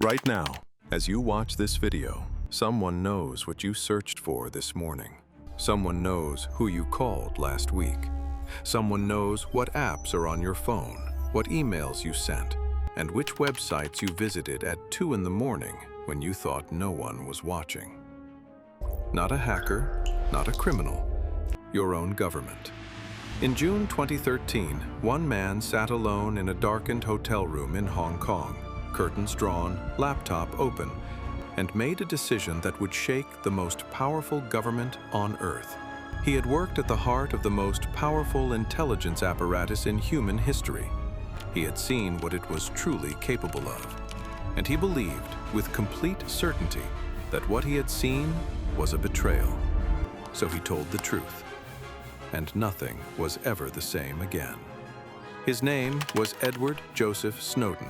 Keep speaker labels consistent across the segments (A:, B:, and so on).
A: Right now, as you watch this video, someone knows what you searched for this morning. Someone knows who you called last week. Someone knows what apps are on your phone, what emails you sent, and which websites you visited at 2 in the morning when you thought no one was watching. Not a hacker, not a criminal, your own government. In June 2013, one man sat alone in a darkened hotel room in Hong Kong, curtains drawn, laptop open, and made a decision that would shake the most powerful government on Earth. He had worked at the heart of the most powerful intelligence apparatus in human history. He had seen what it was truly capable of, and he believed with complete certainty that what he had seen was a betrayal. So he told the truth, and nothing was ever the same again. His name was Edward Joseph Snowden,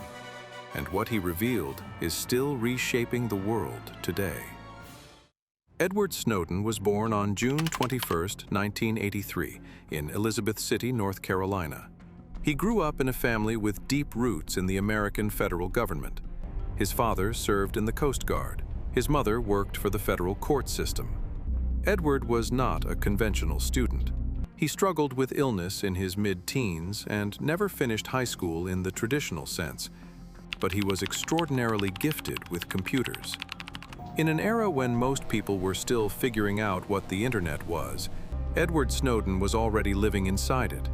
A: and what he revealed is still reshaping the world today. Edward Snowden was born on June 21, 1983, in Elizabeth City, North Carolina. He grew up in a family with deep roots in the American federal government. His father served in the Coast Guard. His mother worked for the federal court system. Edward was not a conventional student. He struggled with illness in his mid-teens and never finished high school in the traditional sense, but he was extraordinarily gifted with computers. In an era when most people were still figuring out what the internet was, Edward Snowden was already living inside it.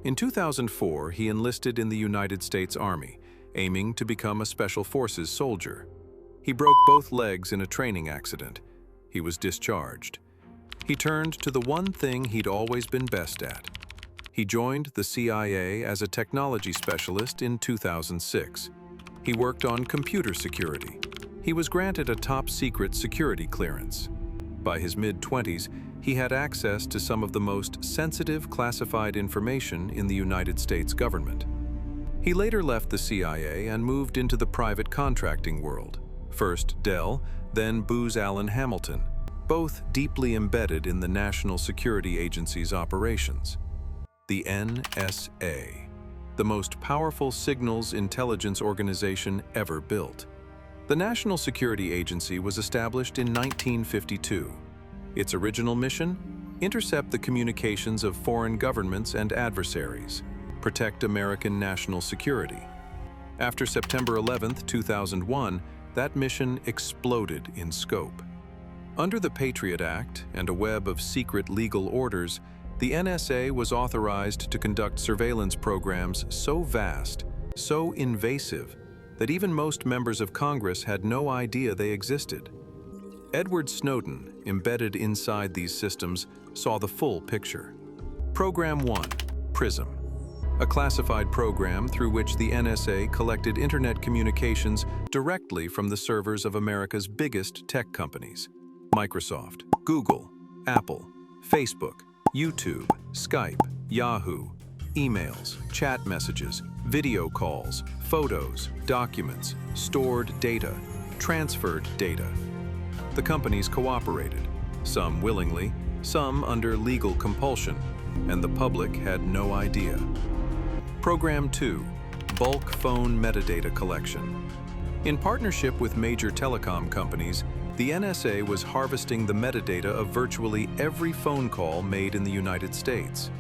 A: In 2004, he enlisted in the United States Army, aiming to become a Special Forces soldier. He broke both legs in a training accident. He was discharged. He turned to the one thing he'd always been best at. He joined the CIA as a technology specialist in 2006. He worked on computer security. He was granted a top-secret security clearance. By his mid-20s, he had access to some of the most sensitive classified information in the United States government. He later left the CIA and moved into the private contracting world. First Dell, then Booz Allen Hamilton, both deeply embedded in the National Security Agency's operations. The NSA, the most powerful signals intelligence organization ever built. The National Security Agency was established in 1952. Its original mission? Intercept the communications of foreign governments and adversaries, protect American national security. After September 11, 2001, that mission exploded in scope. Under the Patriot Act and a web of secret legal orders, the NSA was authorized to conduct surveillance programs so vast, so invasive, that even most members of Congress had no idea they existed. Edward Snowden, embedded inside these systems, saw the full picture. Program 1, PRISM, a classified program through which the NSA collected internet communications directly from the servers of America's biggest tech companies: Microsoft, Google, Apple, Facebook, YouTube, Skype, Yahoo, emails, chat messages, video calls, photos, documents, stored data, transferred data. The companies cooperated, some willingly, some under legal compulsion, and the public had no idea. Program 2, Bulk Phone Metadata Collection. In partnership with major telecom companies, the NSA was harvesting the metadata of virtually every phone call made in the United States.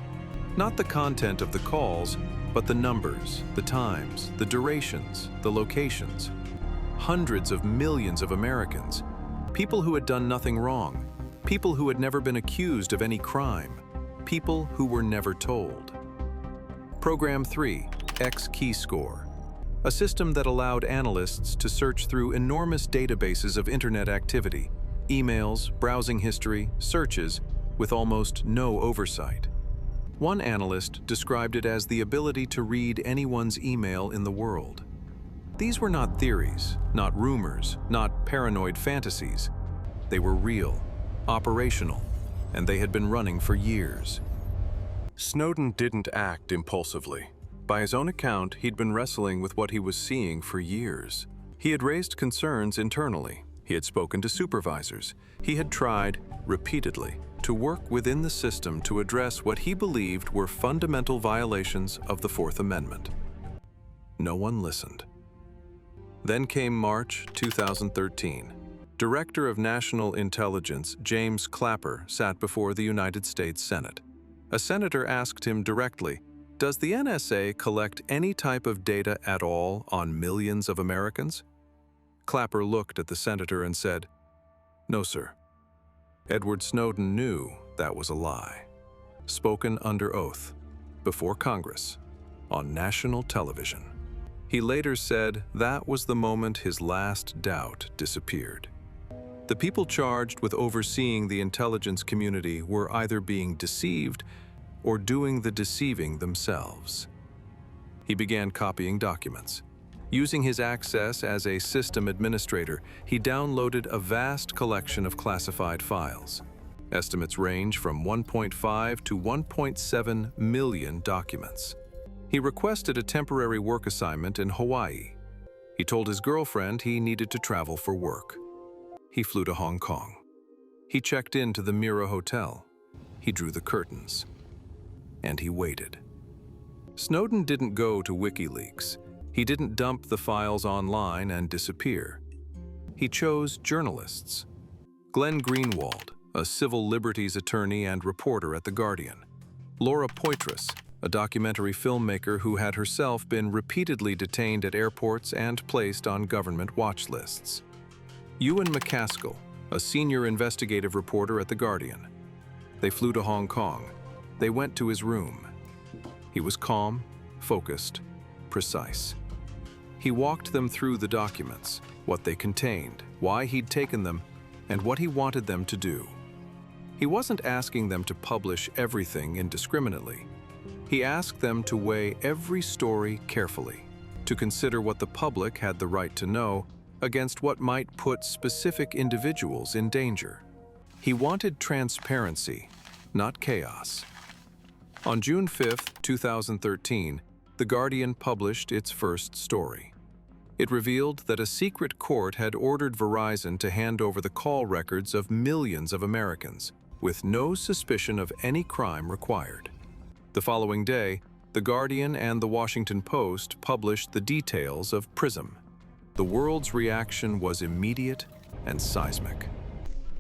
A: Not the content of the calls, but the numbers, the times, the durations, the locations. Hundreds of millions of Americans, people who had done nothing wrong, people who had never been accused of any crime, people who were never told. Program 3, X-Keyscore, a system that allowed analysts to search through enormous databases of internet activity, emails, browsing history, searches, with almost no oversight. One analyst described it as the ability to read anyone's email in the world. These were not theories, not rumors, not paranoid fantasies. They were real, operational, and they had been running for years. Snowden didn't act impulsively. By his own account, he'd been wrestling with what he was seeing for years. He had raised concerns internally. He had spoken to supervisors. He had tried, repeatedly, to work within the system to address what he believed were fundamental violations of the Fourth Amendment. No one listened. Then came March 2013. Director of National Intelligence James Clapper sat before the United States Senate. A senator asked him directly, "Does the NSA collect any type of data at all on millions of Americans?" Clapper looked at the senator and said, "No, sir." Edward Snowden knew that was a lie. Spoken under oath, before Congress, on national television. He later said that was the moment his last doubt disappeared. The people charged with overseeing the intelligence community were either being deceived or doing the deceiving themselves. He began copying documents. Using his access as a system administrator, he downloaded a vast collection of classified files. Estimates range from 1.5 to 1.7 million documents. He requested a temporary work assignment in Hawaii. He told his girlfriend he needed to travel for work. He flew to Hong Kong. He checked into the Mira Hotel. He drew the curtains. And he waited. Snowden didn't go to WikiLeaks. He didn't dump the files online and disappear. He chose journalists. Glenn Greenwald, a civil liberties attorney and reporter at The Guardian. Laura Poitras, a documentary filmmaker who had herself been repeatedly detained at airports and placed on government watch lists. Ewan McCaskill, a senior investigative reporter at The Guardian. They flew to Hong Kong. They went to his room. He was calm, focused, precise. He walked them through the documents, what they contained, why he'd taken them, and what he wanted them to do. He wasn't asking them to publish everything indiscriminately. He asked them to weigh every story carefully, to consider what the public had the right to know against what might put specific individuals in danger. He wanted transparency, not chaos. On June 5, 2013, The Guardian published its first story. It revealed that a secret court had ordered Verizon to hand over the call records of millions of Americans, with no suspicion of any crime required. The following day, The Guardian and The Washington Post published the details of PRISM. The world's reaction was immediate and seismic.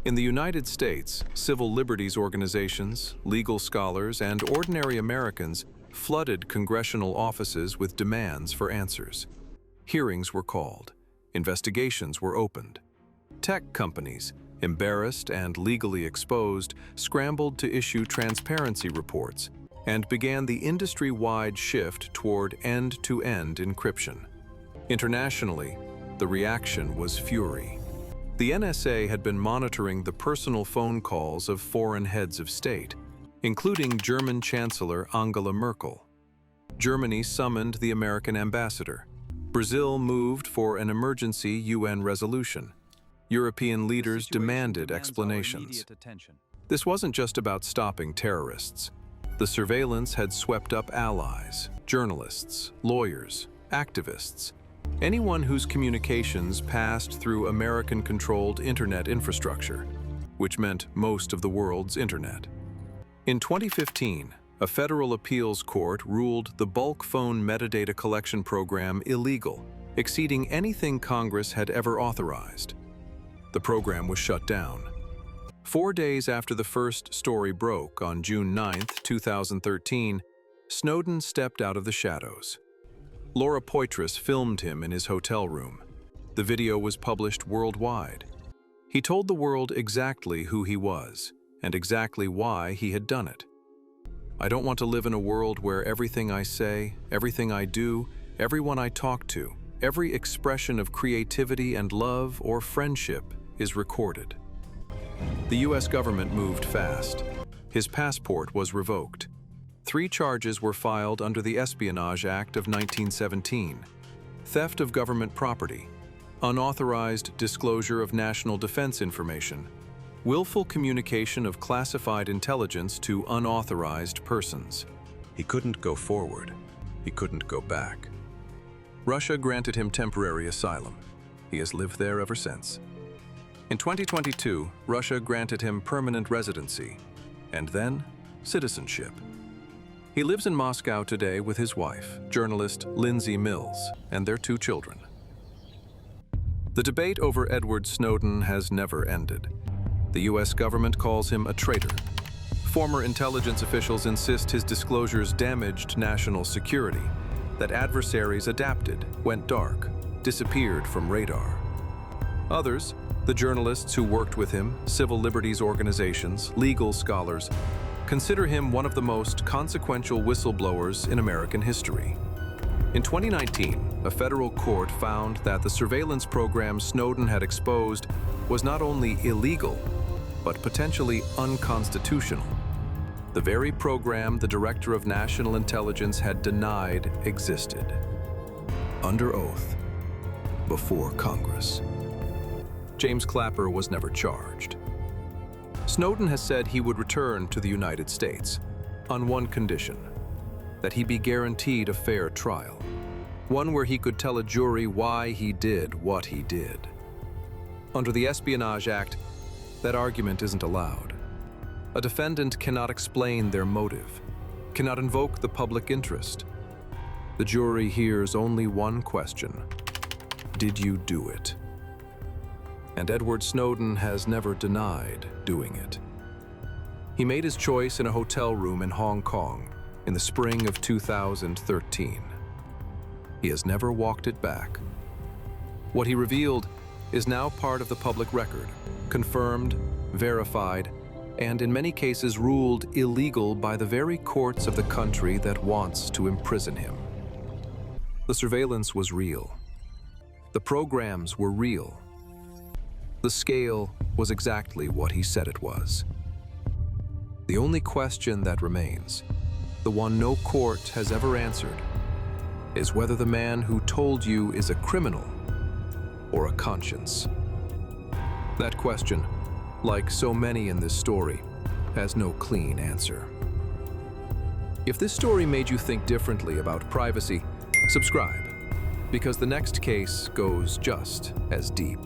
A: In the United States, civil liberties organizations, legal scholars, and ordinary Americans flooded congressional offices with demands for answers. Hearings were called. Investigations were opened. Tech companies, embarrassed and legally exposed, scrambled to issue transparency reports and began the industry-wide shift toward end-to-end encryption. Internationally, the reaction was fury. The NSA had been monitoring the personal phone calls of foreign heads of state, including German Chancellor Angela Merkel. Germany summoned the American ambassador. Brazil moved for an emergency UN resolution. European leaders demanded explanations. This wasn't just about stopping terrorists. The surveillance had swept up allies, journalists, lawyers, activists, anyone whose communications passed through American-controlled internet infrastructure, which meant most of the world's internet. In 2015, a federal appeals court ruled the bulk phone metadata collection program illegal, exceeding anything Congress had ever authorized. The program was shut down. 4 days after the first story broke on June 9, 2013, Snowden stepped out of the shadows. Laura Poitras filmed him in his hotel room. The video was published worldwide. He told the world exactly who he was and exactly why he had done it. "I don't want to live in a world where everything I say, everything I do, everyone I talk to, every expression of creativity and love or friendship is recorded." The US government moved fast. His passport was revoked. 3 charges were filed under the Espionage Act of 1917: theft of government property, unauthorized disclosure of national defense information, willful communication of classified intelligence to unauthorized persons. He couldn't go forward. He couldn't go back. Russia granted him temporary asylum. He has lived there ever since. In 2022, Russia granted him permanent residency, and then citizenship. He lives in Moscow today with his wife, journalist Lindsay Mills, and their 2 children. The debate over Edward Snowden has never ended. The US government calls him a traitor. Former intelligence officials insist his disclosures damaged national security, that adversaries adapted, went dark, disappeared from radar. Others, the journalists who worked with him, civil liberties organizations, legal scholars, consider him one of the most consequential whistleblowers in American history. In 2019, a federal court found that the surveillance program Snowden had exposed was not only illegal, but potentially unconstitutional. The very program the Director of National Intelligence had denied existed. Under oath, before Congress. James Clapper was never charged. Snowden has said he would return to the United States on one condition, that he be guaranteed a fair trial, one where he could tell a jury why he did what he did. Under the Espionage Act, that argument isn't allowed. A defendant cannot explain their motive, cannot invoke the public interest. The jury hears only one question: did you do it? And Edward Snowden has never denied doing it. He made his choice in a hotel room in Hong Kong in the spring of 2013. He has never walked it back. What he revealed is now part of the public record, confirmed, verified, and in many cases ruled illegal by the very courts of the country that wants to imprison him. The surveillance was real. The programs were real. The scale was exactly what he said it was. The only question that remains, the one no court has ever answered, is whether the man who told you is a criminal or a conscience. That question, like so many in this story, has no clean answer. If this story made you think differently about privacy, subscribe, because the next case goes just as deep.